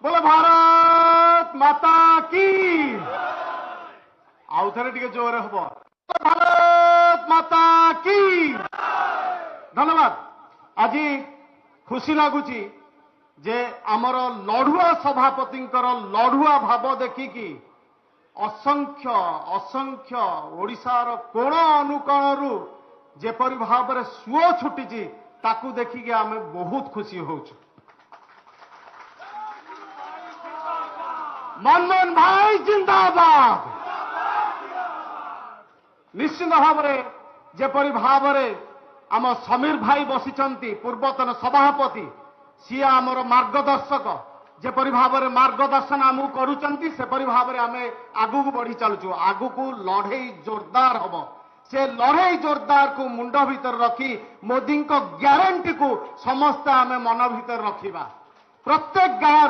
बोले भारत माता की आउ थे टे जोर हम भारत माता की धन्यवाद। आज खुशी लगुच जे आमर लड़ुआ सभापति लड़ुआ भाव देखिकी असंख्य असंख्य ओडिशार कोण अनुकोणरू जेपरी भाव में सुओ छुटी ताकू देखिकी आमे बहुत खुशी होउछु। मनमोहन भाई जिंदाबाद। निश्चित भाव में जेपरी भाव में आम समीर भाई बसिचंती पूर्वतन सभापति सी आमर मार्गदर्शक जेपरी भाव में मार्गदर्शन आमको करुचंती सेपरी भाव में आमे आगु बढ़ी चलुचु। आगु को लड़े जोरदार हम से लड़े जोरदार को मुंड भीतर रखी मोदी को ग्यारंटी को समस्त आमे मन भीतर रखिबा। प्रत्येक गाँव